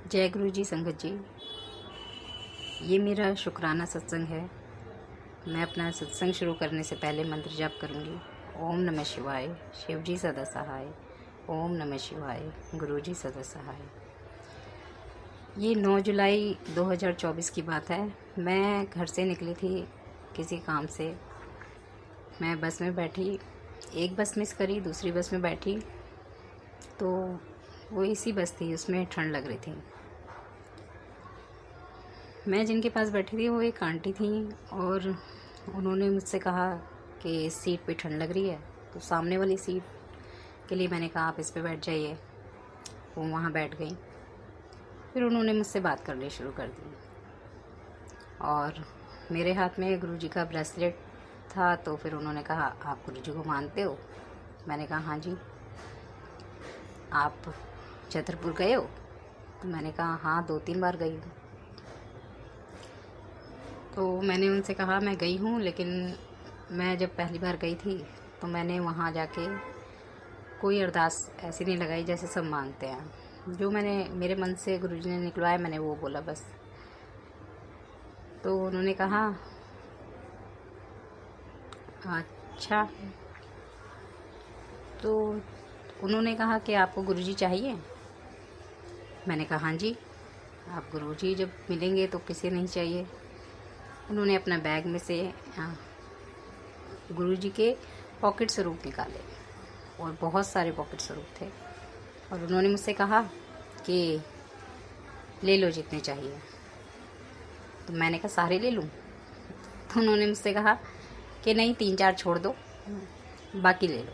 जय गुरु जी संगत जी। ये मेरा शुक्राना सत्संग है। मैं अपना सत्संग शुरू करने से पहले मंत्र जाप करूँगी। ओम नमः शिवाय, शिव जी सदा सहाय। ओम नमः शिवाय, गुरु जी सदा सहाय। ये 9 जुलाई 2024 की बात है। मैं घर से निकली थी किसी काम से। मैं बस में बैठी, एक बस मिस करी, दूसरी बस में बैठी तो वो इसी बस थी, उसमें ठंड लग रही थी। मैं जिनके पास बैठी थी वो एक आंटी थी और उन्होंने मुझसे कहा कि इस सीट पे ठंड लग रही है, तो सामने वाली सीट के लिए मैंने कहा आप इस पे बैठ जाइए। वो वहाँ बैठ गई। फिर उन्होंने मुझसे बात करनी शुरू कर दी और मेरे हाथ में गुरुजी का ब्रेसलेट था, तो फिर उन्होंने कहा आप गुरुजी को मानते हो? मैंने कहा हाँ जी। आप छतरपुर गए हो? तो मैंने कहा हाँ, 2-3 बार गई हूँ। तो मैंने उनसे कहा मैं गई हूँ, लेकिन मैं जब पहली बार गई थी तो मैंने वहाँ जाके कोई अरदास ऐसी नहीं लगाई जैसे सब मांगते हैं। जो मैंने मेरे मन से गुरुजी ने निकलवाया मैंने वो बोला बस। तो उन्होंने कहा अच्छा। तो उन्होंने कहा कि आपको गुरुजी चाहिए? मैंने कहा हाँ जी। आप गुरुजी जब मिलेंगे तो किसे नहीं चाहिए। उन्होंने अपना बैग में से गुरुजी के पॉकेट स्वरूप निकाले और बहुत सारे पॉकेट स्वरूप थे और उन्होंने मुझसे कहा कि ले लो जितने चाहिए। तो मैंने कहा सारे ले लूँ? तो उन्होंने मुझसे कहा कि नहीं, 3-4 छोड़ दो, बाकी ले लो।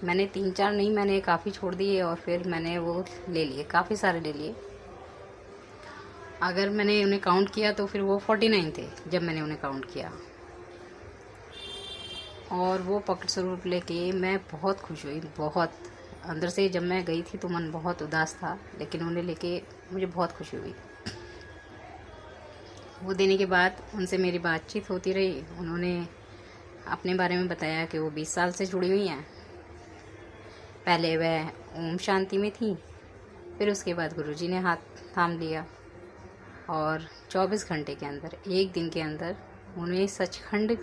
मैंने 3-4 नहीं, मैंने काफ़ी छोड़ दिए और फिर मैंने वो ले लिए, काफ़ी सारे ले लिए। अगर मैंने उन्हें काउंट किया तो फिर वो 49 थे जब मैंने उन्हें काउंट किया। और वो पॉकेट स्वरूप लेके मैं बहुत खुश हुई, बहुत अंदर से। जब मैं गई थी तो मन बहुत उदास था, लेकिन उन्हें लेके मुझे बहुत खुशी हुई। वो देने के बाद उनसे मेरी बातचीत होती रही। उन्होंने अपने बारे में बताया कि वो 20 साल से जुड़ी हुई हैं। पहले वह ओम शांति में थी, फिर उसके बाद गुरुजी ने हाथ थाम लिया और 24 घंटे के अंदर, एक दिन के अंदर उन्हें सचखंड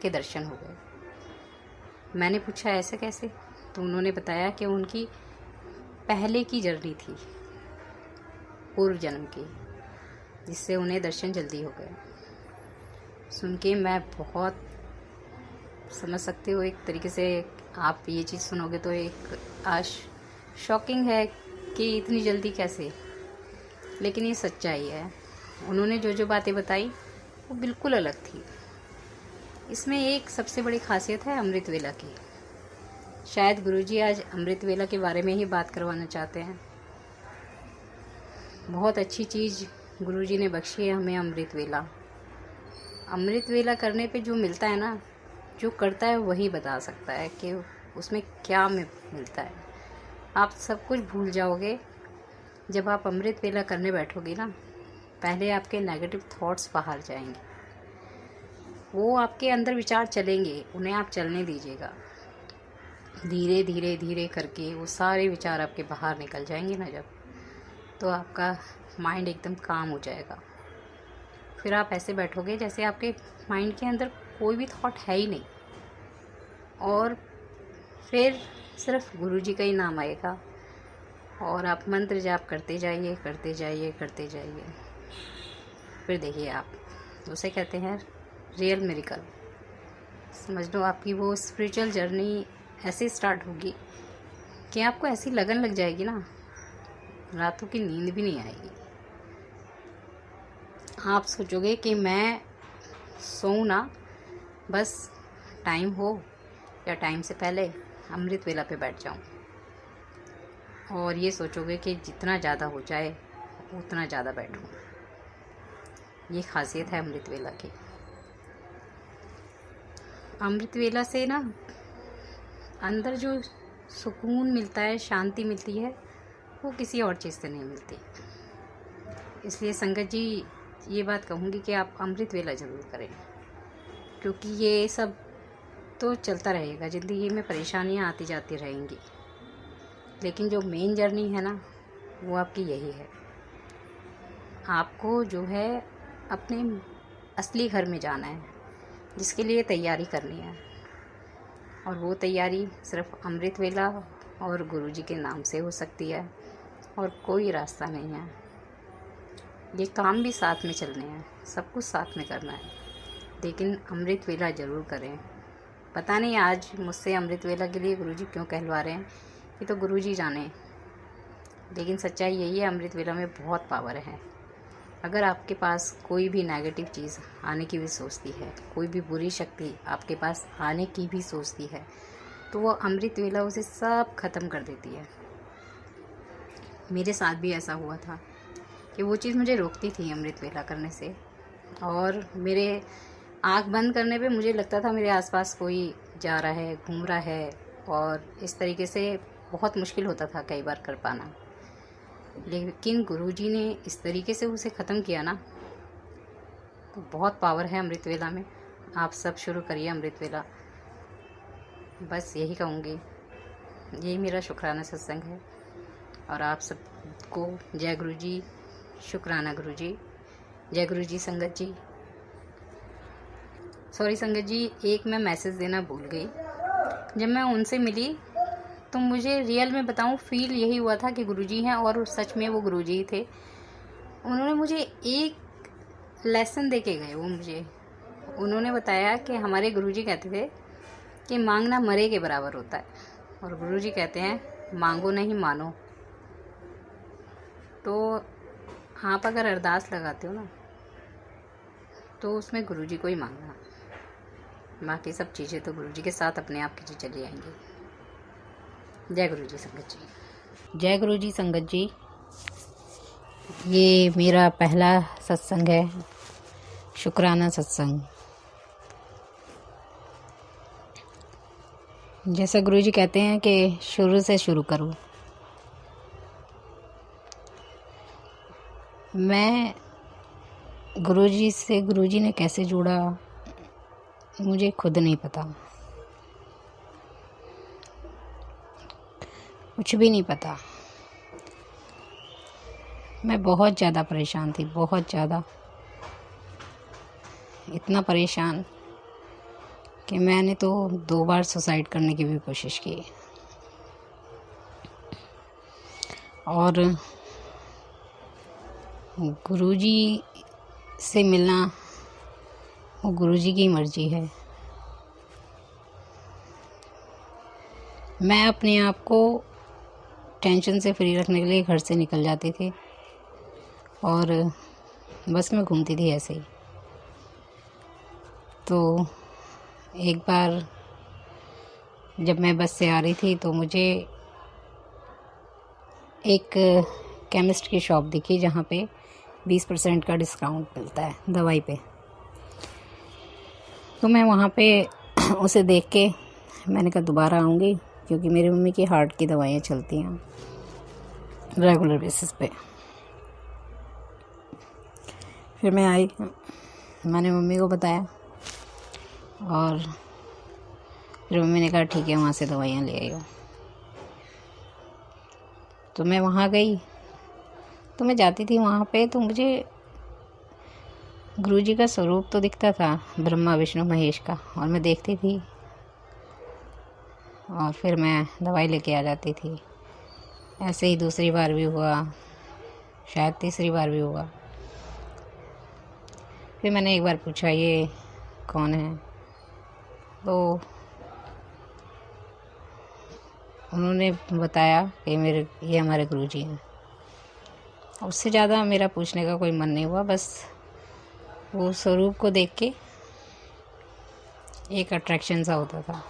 के दर्शन हो गए। मैंने पूछा ऐसे कैसे? तो उन्होंने बताया कि उनकी पहले की जर्नी थी, पूर्व जन्म की, जिससे उन्हें दर्शन जल्दी हो गए। सुन के मैं बहुत, समझ सकते हो एक तरीके से, आप ये चीज़ सुनोगे तो एक शॉकिंग है कि इतनी जल्दी कैसे, लेकिन ये सच्चाई है। उन्होंने जो जो बातें बताई वो बिल्कुल अलग थी। इसमें एक सबसे बड़ी खासियत है अमृत वेला की। शायद गुरुजी आज अमृत वेला के बारे में ही बात करवाना चाहते हैं। बहुत अच्छी चीज़ गुरुजी ने बख्शी है हमें, अमृत वेला। अमृत वेला करने पे जो मिलता है ना, जो करता है वही बता सकता है कि उसमें क्या मिलता है। आप सब कुछ भूल जाओगे जब आप अमृत वेला करने बैठोगे ना। पहले आपके नेगेटिव थॉट्स बाहर जाएंगे, वो आपके अंदर विचार चलेंगे, उन्हें आप चलने दीजिएगा। धीरे धीरे धीरे करके वो सारे विचार आपके बाहर निकल जाएंगे ना जब, तो आपका माइंड एकदम काम हो जाएगा। फिर आप ऐसे बैठोगे जैसे आपके माइंड के अंदर कोई भी थॉट है ही नहीं, और फिर सिर्फ गुरुजी का ही नाम आएगा और आप मंत्र जाप करते जाइए, करते जाइए, करते जाइए। फिर देखिए आप, उसे कहते हैं रियल मिरेकल। समझ लो आपकी वो स्पिरिचुअल जर्नी ऐसे स्टार्ट होगी कि आपको ऐसी लगन लग जाएगी ना, रातों की नींद भी नहीं आएगी। आप सोचोगे कि मैं सोऊं ना, बस टाइम हो या टाइम से पहले अमृत वेला पे बैठ जाऊं, और ये सोचोगे कि जितना ज़्यादा हो जाए उतना ज़्यादा बैठूं। ये खासियत है अमृत वेला की। अमृत वेला से ना अंदर जो सुकून मिलता है, शांति मिलती है, वो किसी और चीज़ से नहीं मिलती। इसलिए संगत जी, ये बात कहूँगी कि आप अमृत वेला ज़रूर करें, क्योंकि ये सब तो चलता रहेगा। ज़िंदगी में परेशानियाँ आती जाती रहेंगी, लेकिन जो मेन जर्नी है ना, वो आपकी यही है। आपको जो है अपने असली घर में जाना है, जिसके लिए तैयारी करनी है। और वो तैयारी सिर्फ अमृत वेला और गुरुजी के नाम से हो सकती है, और कोई रास्ता नहीं है। ये काम भी साथ में चलने हैं, सब कुछ साथ में करना है, लेकिन अमृत वेला ज़रूर करें। पता नहीं आज मुझसे अमृत वेला के लिए गुरुजी क्यों कहलवा रहे हैं, ये तो गुरुजी जाने। लेकिन सच्चाई यही है, अमृत वेला में बहुत पावर है। अगर आपके पास कोई भी नेगेटिव चीज़ आने की भी सोचती है, कोई भी बुरी शक्ति आपके पास आने की भी सोचती है, तो वो अमृत वेला उसे सब ख़त्म कर देती है। मेरे साथ भी ऐसा हुआ था कि वो चीज़ मुझे रोकती थी अमृत वेला करने से, और मेरे आँख बंद करने पे मुझे लगता था मेरे आसपास कोई जा रहा है, घूम रहा है, और इस तरीके से बहुत मुश्किल होता था कई बार कर पाना। लेकिन गुरुजी ने इस तरीके से उसे ख़त्म किया ना, तो बहुत पावर है अमृत वेला में। आप सब शुरू करिए अमृत वेला, बस यही कहूँगी। यही मेरा शुक्राना सत्संग है, और आप सबको जय गुरुजी, शुक्राना गुरुजी, जय गुरुजी। संगत जी, सॉरी संगत जी, एक मैं मैसेज देना भूल गई। जब मैं उनसे मिली तो मुझे रियल में बताऊं, फील यही हुआ था कि गुरुजी हैं, और सच में वो गुरुजी ही थे। उन्होंने मुझे एक लेसन दे के गए। उन्होंने बताया कि हमारे गुरुजी कहते थे कि मांगना मरे के बराबर होता है, और गुरुजी कहते हैं मांगो नहीं मानो। तो आप अगर अरदास लगाते हो ना, तो उसमें गुरुजी को ही मांगना, बाकी सब चीज़ें तो गुरुजी के साथ अपने आप खींची चली आएंगी। जय गुरुजी संगत जी, जय गुरुजी संगत जी। ये मेरा पहला सत्संग है, शुक्राना सत्संग। जैसा गुरुजी कहते हैं कि शुरू से शुरू करो। मैं गुरुजी से, गुरुजी ने कैसे जोड़ा मुझे खुद नहीं पता, कुछ भी नहीं पता। मैं बहुत ज़्यादा परेशान थी, बहुत ज़्यादा, इतना परेशान कि मैंने तो 2 बार सुसाइड करने की भी कोशिश की। और गुरुजी से मिलना वो गुरुजी की मर्जी है। मैं अपने आप को टेंशन से फ्री रखने के लिए घर से निकल जाती थी, और बस में घूमती थी ऐसे ही। तो एक बार जब मैं बस से आ रही थी, तो मुझे एक केमिस्ट की शॉप दिखी जहाँ पे 20% का डिस्काउंट मिलता है दवाई पे। तो मैं वहाँ पे उसे देख के मैंने कहा दोबारा आऊँगी, क्योंकि मेरी मम्मी की हार्ट की दवाइयाँ चलती हैं रेगुलर बेसिस पे। फिर मैं आई, मैंने मम्मी को बताया, और फिर मम्मी ने कहा ठीक है, वहाँ से दवाइयाँ ले आई हो। तो मैं वहाँ गई, तो मैं जाती थी वहाँ पे, तो मुझे गुरुजी का स्वरूप तो दिखता था, ब्रह्मा विष्णु महेश का, और मैं देखती थी, और फिर मैं दवाई लेके आ जाती थी। ऐसे ही दूसरी बार भी हुआ, शायद तीसरी बार भी हुआ। फिर मैंने एक बार पूछा ये कौन है, तो उन्होंने बताया कि ये हमारे गुरुजी हैं। उससे ज़्यादा मेरा पूछने का कोई मन नहीं हुआ, बस वो स्वरूप को देख के एक अट्रैक्शन सा होता था।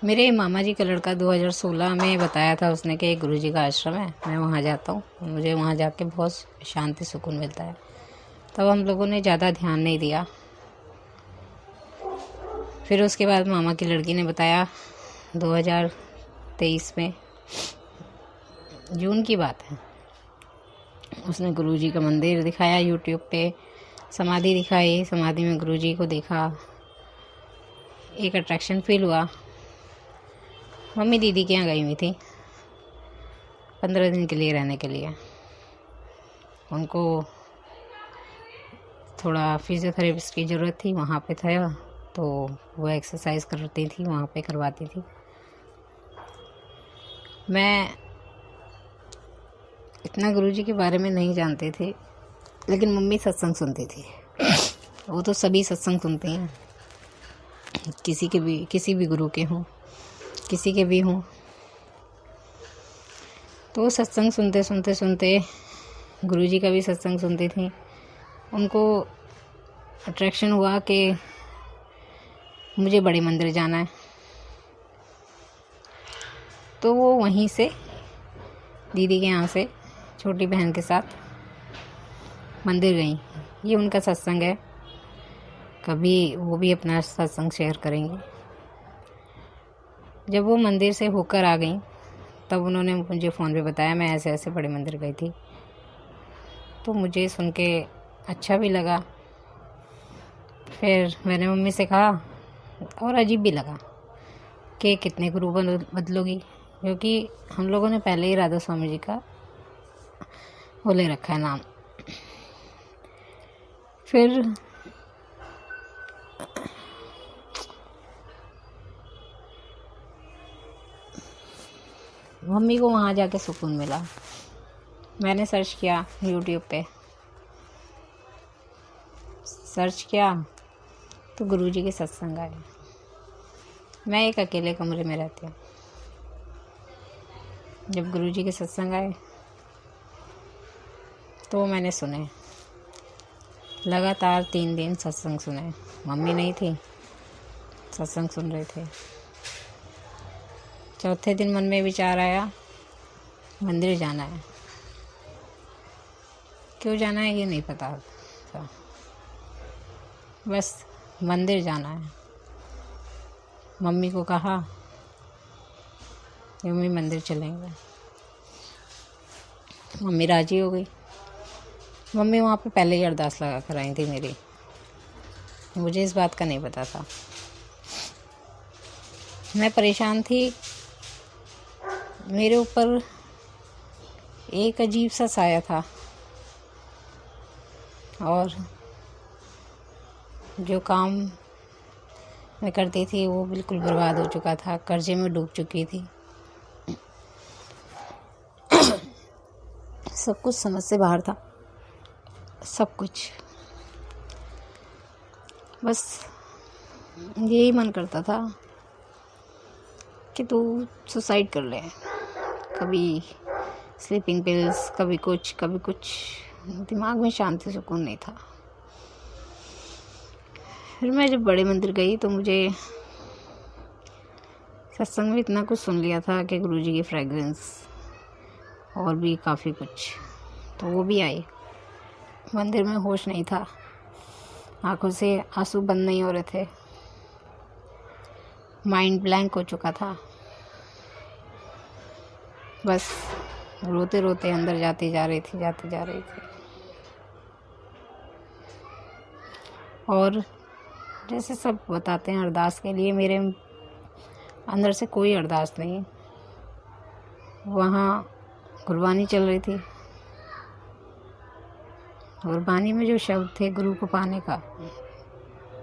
मेरे मामा जी का लड़का 2016 में बताया था उसने कि एक गुरुजी का आश्रम है, मैं वहाँ जाता हूँ, मुझे वहाँ जाके बहुत शांति सुकून मिलता है। तब हम लोगों ने ज़्यादा ध्यान नहीं दिया। फिर उसके बाद मामा की लड़की ने बताया 2023 में, जून की बात है, उसने गुरुजी का मंदिर दिखाया यूट्यूब पे, समाधि दिखाई, समाधि में गुरुजी को देखा, एक अट्रैक्शन फील हुआ। मम्मी दीदी के यहाँ गई हुई थी, 15 दिन के लिए रहने के लिए। उनको थोड़ा फिजियोथेरेपिस्ट की ज़रूरत थी, वहाँ पे था तो वो एक्सरसाइज करती थी, वहाँ पे करवाती थी। मैं इतना गुरुजी के बारे में नहीं जानती थी, लेकिन मम्मी सत्संग सुनती थी। वो तो सभी सत्संग सुनती हैं, किसी भी गुरु के हों, किसी के भी हों। तो सत्संग सुनते गुरुजी का भी सत्संग सुनती थी। उनको अट्रैक्शन हुआ कि मुझे बड़े मंदिर जाना है, तो वो वहीं से दीदी के यहाँ से छोटी बहन के साथ मंदिर गई। ये उनका सत्संग है, कभी वो भी अपना सत्संग शेयर करेंगे। जब वो मंदिर से होकर आ गई तब उन्होंने मुझे फ़ोन पे बताया मैं ऐसे ऐसे बड़े मंदिर गई थी। तो मुझे सुन के अच्छा भी लगा। फिर मैंने मम्मी से कहा, और अजीब भी लगा कि कितने गुरु बदलोगी, क्योंकि हम लोगों ने पहले ही राधा स्वामी जी का वो ले रखा है नाम। फिर मम्मी को वहाँ जाके सुकून मिला। मैंने सर्च किया यूट्यूब पे, सर्च किया तो गुरुजी के सत्संग आए। मैं एक अकेले कमरे में रहती हूँ। जब गुरुजी के सत्संग आए तो मैंने सुने, लगातार 3 दिन सत्संग सुने। मम्मी नहीं थी, सत्संग सुन रहे थे। चौथे दिन मन में विचार आया, मंदिर जाना है। क्यों जाना है ये नहीं पता था, बस मंदिर जाना है। मम्मी को कहा कि मम्मी मंदिर चलेंगे। मम्मी राजी हो गई। मम्मी वहाँ पे पहले ही अरदास लगा कर आई थी मेरी, मुझे इस बात का नहीं पता था। मैं परेशान थी, मेरे ऊपर एक अजीब सा साया था और जो काम मैं करती थी वो बिल्कुल बर्बाद हो चुका था, कर्जे में डूब चुकी थी। सब कुछ समझ से बाहर था, सब कुछ। बस यही मन करता था कि तू सुसाइड कर ले। कभी स्लीपिंग पिल्स, कभी कुछ कभी कुछ, दिमाग में शांति सुकून नहीं था। फिर मैं जब बड़े मंदिर गई तो मुझे सत्संग में इतना कुछ सुन लिया था कि गुरुजी की फ्रेगरेंस और भी काफ़ी कुछ, तो वो भी आई। मंदिर में होश नहीं था, आंखों से आंसू बंद नहीं हो रहे थे, माइंड ब्लैंक हो चुका था। बस रोते रोते अंदर जाती जा रही थी। और जैसे सब बताते हैं अरदास के लिए, मेरे अंदर से कोई अरदास नहीं। वहाँ गुरबानी चल रही थी, गुरबानी में जो शब्द थे गुरु को पाने का,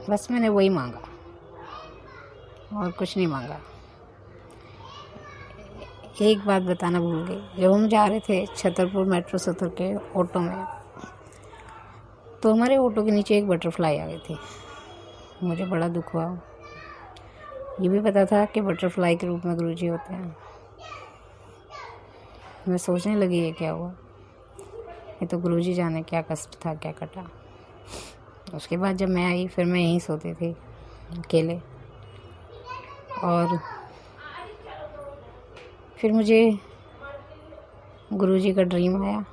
बस मैंने वही मांगा और कुछ नहीं मांगा। एक बात बताना भूल गई, जब हम जा रहे थे छतरपुर मेट्रो से उतर के ऑटो में, तो हमारे ऑटो के नीचे एक बटरफ्लाई आ गई थी। मुझे बड़ा दुख हुआ। ये भी पता था कि बटरफ्लाई के रूप में गुरुजी होते हैं। मैं सोचने लगी ये क्या हुआ, ये तो गुरुजी जाने क्या कष्ट था, क्या कटा। उसके बाद जब मैं आई, फिर मैं यहीं सोती थी अकेले, और फिर मुझे गुरुजी का ड्रीम आया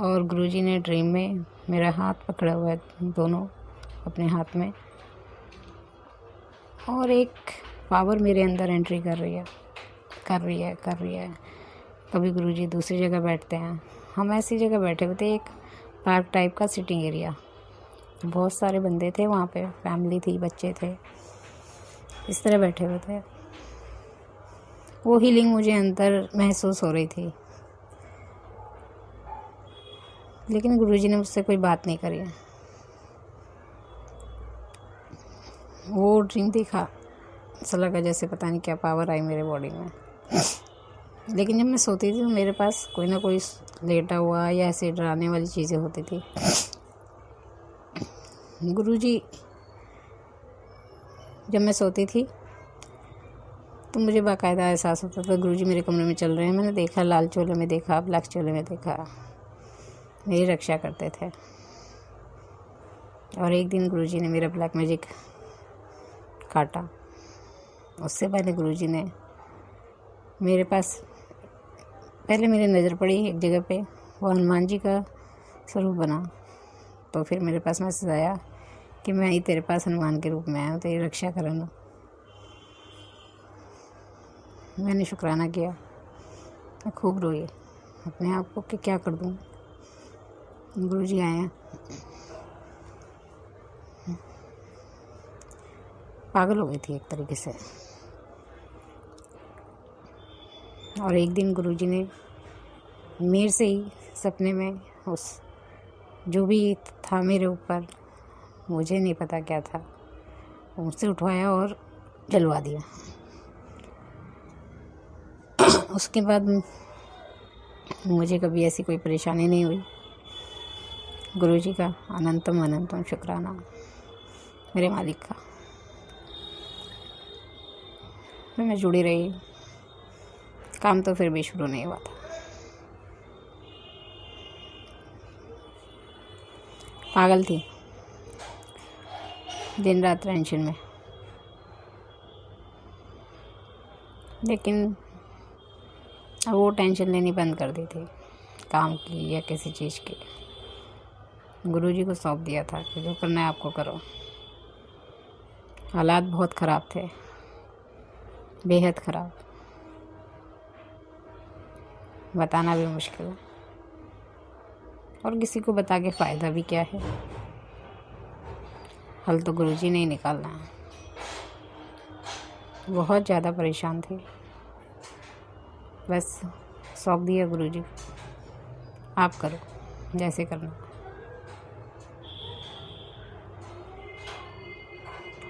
और गुरुजी ने ड्रीम में मेरा हाथ पकड़ा हुआ है, दोनों अपने हाथ में, और एक पावर मेरे अंदर एंट्री कर रही है। कभी गुरुजी दूसरी जगह बैठते हैं, हम ऐसी जगह बैठे हुए थे, एक पार्क टाइप का सिटिंग एरिया, बहुत सारे बंदे थे वहाँ पे, फैमिली थी, बच्चे थे, इस तरह बैठे हुए थे। वो हीलिंग मुझे अंदर महसूस हो रही थी, लेकिन गुरुजी ने मुझसे कोई बात नहीं करी। वो ड्रीम देखा, ऐसा लगा जैसे पता नहीं क्या पावर आई मेरे बॉडी में। लेकिन जब मैं सोती थी तो मेरे पास कोई ना कोई लेटा हुआ या ऐसे डराने वाली चीज़ें होती थी। गुरुजी, जब मैं सोती थी तो मुझे बाकायदा एहसास होता था गुरुजी मेरे कमरे में चल रहे हैं। मैंने देखा, लाल चोले में देखा, ब्लैक चोले में देखा, मेरी रक्षा करते थे। और एक दिन गुरुजी ने मेरा ब्लैक मैजिक काटा। उससे पहले गुरुजी ने मेरे पास, पहले मेरी नज़र पड़ी एक जगह पे, वो हनुमान जी का स्वरूप बना। तो फिर मेरे पास मैसेज आया कि मैं ही तेरे पास हनुमान के रूप में आया हूँ, तेरी रक्षा करना। मैंने शुक्राना किया, मैं खूब रोई अपने आप को कि क्या कर दूँ। गुरुजी आए, पागल हो गई थी एक तरीके से। और एक दिन गुरुजी ने मेरे से ही सपने में उस जो भी था मेरे ऊपर, मुझे नहीं पता क्या था, मुझसे उठवाया और जलवा दिया। उसके बाद मुझे कभी ऐसी कोई परेशानी नहीं हुई। गुरुजी का अनंतम अनंतम शुक्राना, मेरे मालिक का। फिर मैं जुड़ी रही, काम तो फिर भी शुरू नहीं हुआ था। पागल थी, दिन रात टेंशन में। लेकिन अब वो टेंशन लेनी बंद कर दी थी, काम की या किसी चीज़ की। गुरुजी को सौंप दिया था कि जो करना है आपको करो। हालात बहुत ख़राब थे, बेहद ख़राब, बताना भी मुश्किल है। और किसी को बता के फ़ायदा भी क्या है, हल तो गुरुजी ने ही निकालना है। बहुत ज़्यादा परेशान थी, बस सौंप दिया गुरुजी को, आप करो जैसे करना।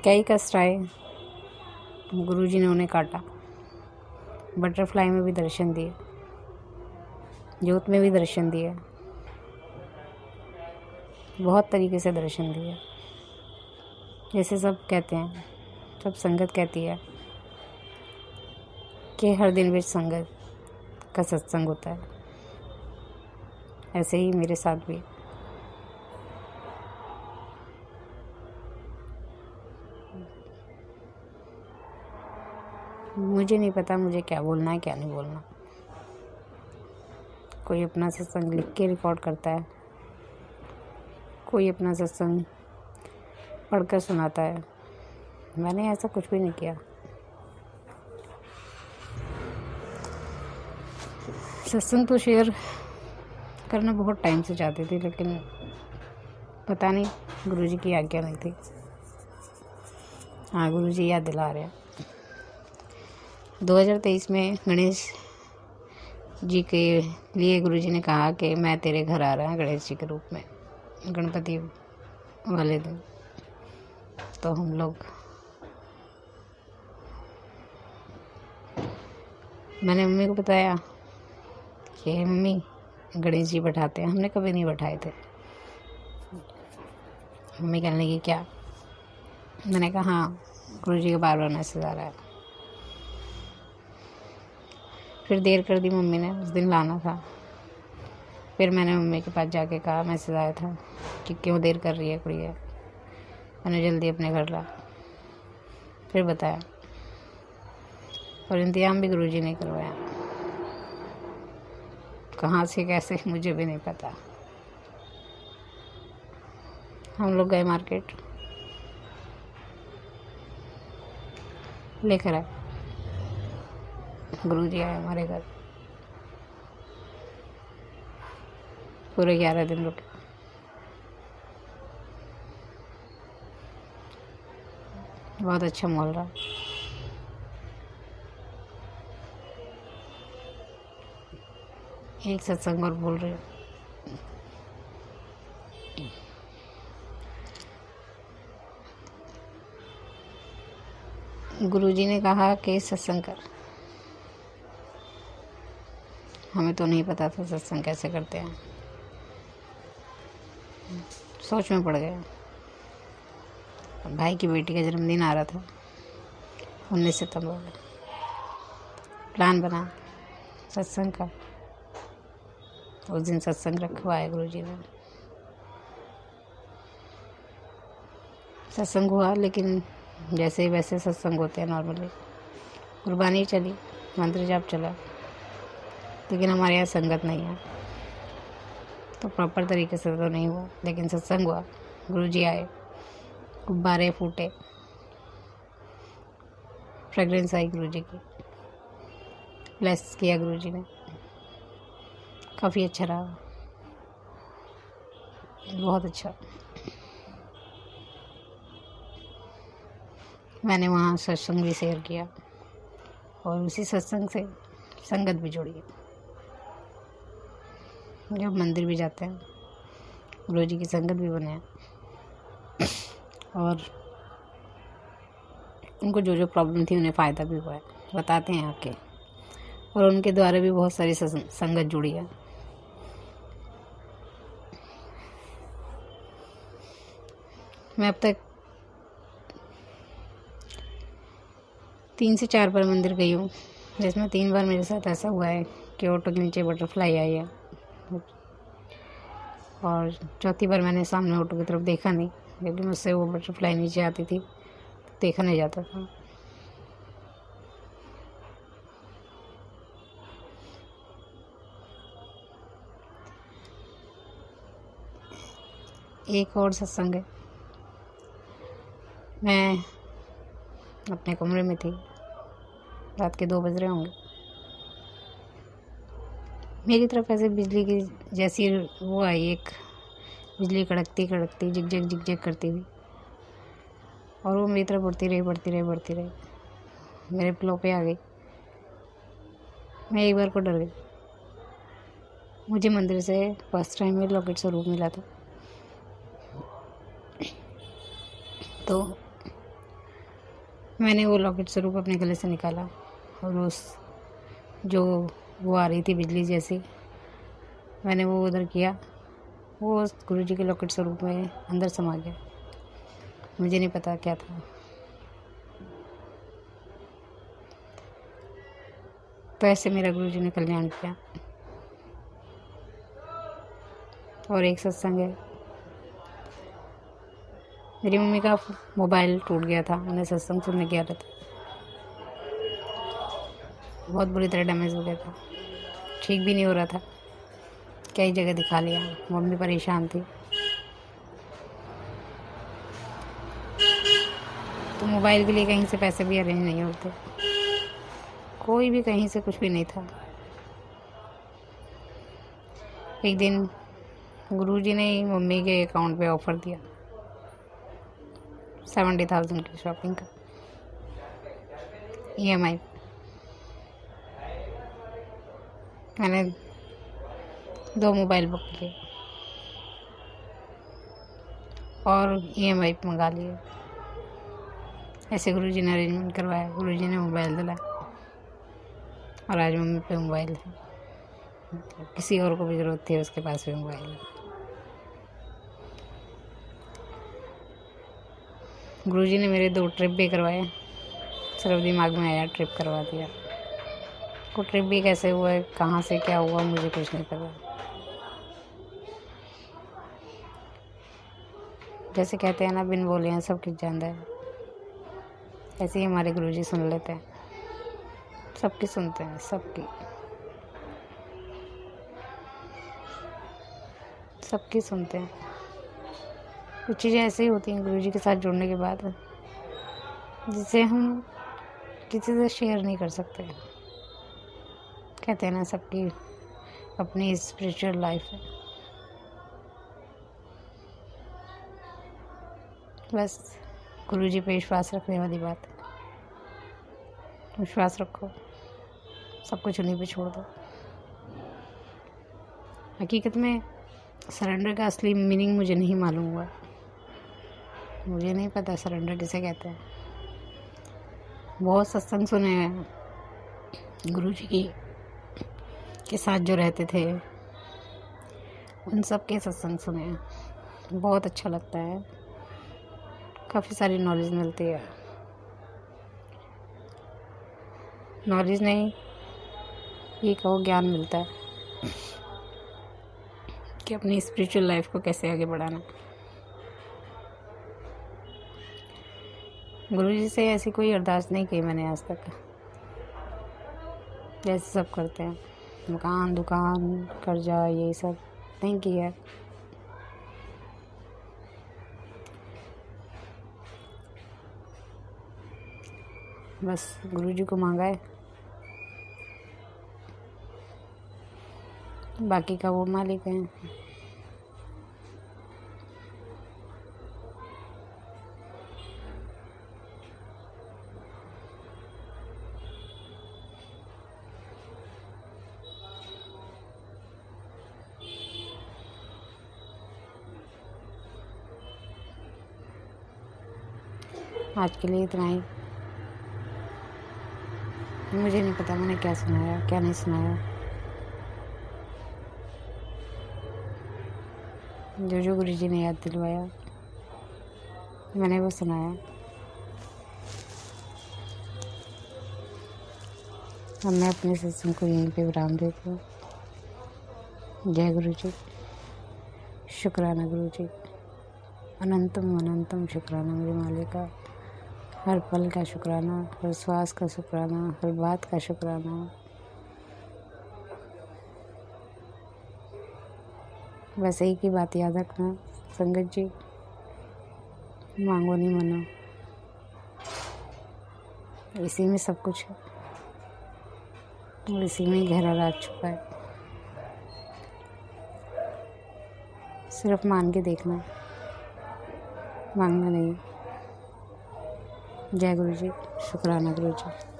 कई कष्ट आए, गुरुजी ने उन्हें काटा। बटरफ्लाई में भी दर्शन दिए, ज्योत में भी दर्शन दिए, बहुत तरीके से दर्शन दिए। जैसे सब कहते हैं, सब संगत कहती है कि हर दिन बीच संगत का सत्संग होता है, ऐसे ही मेरे साथ भी। मुझे नहीं पता मुझे क्या बोलना है क्या नहीं बोलना। कोई अपना सत्संग लिख के रिकॉर्ड करता है, कोई अपना सत्संग पढ़कर सुनाता है। मैंने ऐसा कुछ भी नहीं किया। सत्संग तो शेयर करना बहुत टाइम से चाहती थी, लेकिन पता नहीं गुरुजी की आज्ञा नहीं थी। हाँ, गुरुजी याद दिला रहे हैं। 2023 में गणेश जी के लिए गुरुजी ने कहा कि मैं तेरे घर आ रहा हूँ गणेश जी के रूप में, गणपति वाले दिन। तो हम लोग, मैंने मम्मी को बताया कि मम्मी गणेश जी बैठाते हैं, हमने कभी नहीं बैठाए थे। मम्मी कहने लगी क्या? मैंने कहा हाँ, गुरुजी का बार बार मैसेज आ रहा है। फिर देर कर दी मम्मी ने, उस दिन लाना था। फिर मैंने मम्मी के पास जाके कहा, मैसेज आया था कि क्यों देर कर रही है कुड़िया। मैंने जल्दी अपने घर ला, फिर बताया। और इंतजाम भी गुरुजी ने करवाया, कहाँ से कैसे मुझे भी नहीं पता। हम लोग गए मार्केट, लेकर आए। गुरुजी आए हमारे घर, पूरे 11 दिन रुके। बहुत अच्छा माहौल रहा। एक सत्संग और बोल रही हूँ। गुरुजी ने कहा कि सत्संग कर। हमें तो नहीं पता था सत्संग कैसे करते हैं। सोच में पड़ गया। भाई की बेटी का जन्मदिन आ रहा था 19 सितंबर में। प्लान बना सत्संग का। उस दिन सत्संग रखवाया गुरुजी ने। सत्संग हुआ, लेकिन जैसे वैसे सत्संग होते हैं नॉर्मली। कुर्बानी चली, मंत्र जाप चला, लेकिन हमारे यहाँ संगत नहीं है तो प्रॉपर तरीके से तो नहीं हुआ। लेकिन सत्संग हुआ, गुरुजी आए, गुब्बारे फूटे, फ्रेगरेंस आई गुरुजी की, ब्लेस किया गुरुजी ने। काफ़ी अच्छा रहा, बहुत अच्छा। मैंने वहाँ सत्संग भी शेयर किया और उसी सत्संग से संगत भी जुड़ी। जब मंदिर भी जाते हैं, गुरुजी की संगत भी बने और उनको जो जो प्रॉब्लम थी उन्हें फ़ायदा भी हुआ है, बताते हैं आके। और उनके द्वारा भी बहुत सारी संगत जुड़ी है। मैं अब तक 3 से 4 बार मंदिर गई हूँ, जिसमें 3 बार मेरे साथ ऐसा हुआ है कि ऑटो के नीचे बटरफ्लाई आई है और चौथी बार मैंने सामने ऑटो की तरफ देखा नहीं, क्योंकि मुझसे वो बटरफ्लाई नीचे आती थी, देखा नहीं जाता था। एक और सत्संग है। मैं अपने कमरे में थी, रात के 2 बज रहे होंगे। मेरी तरफ ऐसे बिजली की जैसी वो आई, एक बिजली कड़कती कड़कती जिग जग करती हुई, और वो मेरी तरफ बढ़ती रही। मेरे पिलो पे आ गई। मैं एक बार को डर गई। मुझे मंदिर से फर्स्ट टाइम में लॉकेट स्वरूप मिला था, तो मैंने वो लॉकेट स्वरूप अपने गले से निकाला और उस जो वो आ रही थी बिजली जैसी, मैंने वो उधर किया, वो उस गुरुजी के लॉकेट स्वरूप में अंदर समा गया। मुझे नहीं पता क्या था। तो ऐसे मेरा गुरुजी ने कल्याण किया। और एक सत्संग है, मेरी मम्मी का मोबाइल टूट गया था, उन्हें सत्संग सुनने गया था, बहुत बुरी तरह डैमेज हो गया था, ठीक भी नहीं हो रहा था, कई जगह दिखा लिया। मम्मी परेशान थी, तो मोबाइल के लिए कहीं से पैसे भी अरेंज नहीं होते, कोई भी कहीं से कुछ भी नहीं था। एक दिन गुरुजी ने मम्मी के अकाउंट पे ऑफ़र दिया 70,000 की शॉपिंग का EMI। मैंने 2 मोबाइल बुक किए और EMI पे मंगा लिए। ऐसे गुरुजी ने अरेंजमेंट करवाया, गुरुजी ने मोबाइल दिलाया और आज मम्मी पे मोबाइल है। किसी और को भी ज़रूरत थी, उसके पास भी मोबाइल है। गुरुजी ने मेरे 2 ट्रिप भी करवाए, सिर्फ दिमाग में आया ट्रिप करवा दिया। वो ट्रिप भी कैसे हुआ है, कहाँ से क्या हुआ, मुझे कुछ नहीं पता। जैसे कहते हैं ना, बिन बोले हैं सब कुछ जानता है, ऐसे ही हमारे गुरुजी सुन लेते हैं, सबकी सुनते हैं, सबकी सुनते हैं। कुछ चीज़ें ऐसी होती हैं गुरुजी के साथ जुड़ने के बाद, जिसे हम किसी से शेयर नहीं कर सकते। कहते हैं ना, सबकी अपनी स्पिरिचुअल लाइफ है। बस गुरुजी पे विश्वास रखने वाली बात है। विश्वास रखो, सब कुछ उन्हीं पे छोड़ दो। हकीकत में सरेंडर का असली मीनिंग मुझे नहीं मालूम हुआ। मुझे नहीं पता सरेंडर किसे कहते हैं। बहुत सत्संग सुने हैं गुरुजी के साथ जो रहते थे, उन सब के सत्संग सुने हैं। बहुत अच्छा लगता है, काफ़ी सारी नॉलेज मिलती है। नॉलेज नहीं, ये कहो ज्ञान मिलता है कि अपनी स्पिरिचुअल लाइफ को कैसे आगे बढ़ाना। गुरुजी से ऐसी कोई अरदास नहीं की मैंने आज तक, जैसे सब करते हैं, मकान, दुकान, कर्जा, ये सब नहीं किया है। बस गुरुजी को मांगा है, बाकी का वो मालिक हैं। आज के लिए इतना ही। मुझे नहीं पता मैंने क्या सुनाया, क्या नहीं सुनाया। जो गुरुजी ने याद दिलवाया मैंने वो सुनाया। अब मैं अपने सत्संग को यहीं पे विराम देती हूँ। जय गुरुजी। शुक्राना गुरुजी, अनंतम अनंतम शुक्राना मेरे मालिक का। हर पल का शुक्राना, हर श्वास का शुक्राना, हर बात का शुक्राना। बस एक ही बात याद रखना संगत जी, मांगो नहीं मनो, इसी में सब कुछ है और इसी में गहरा राज छुपा है। सिर्फ मान के देखना, मांगना नहीं। जय गुरुजी। शुक्राना गुरुजी।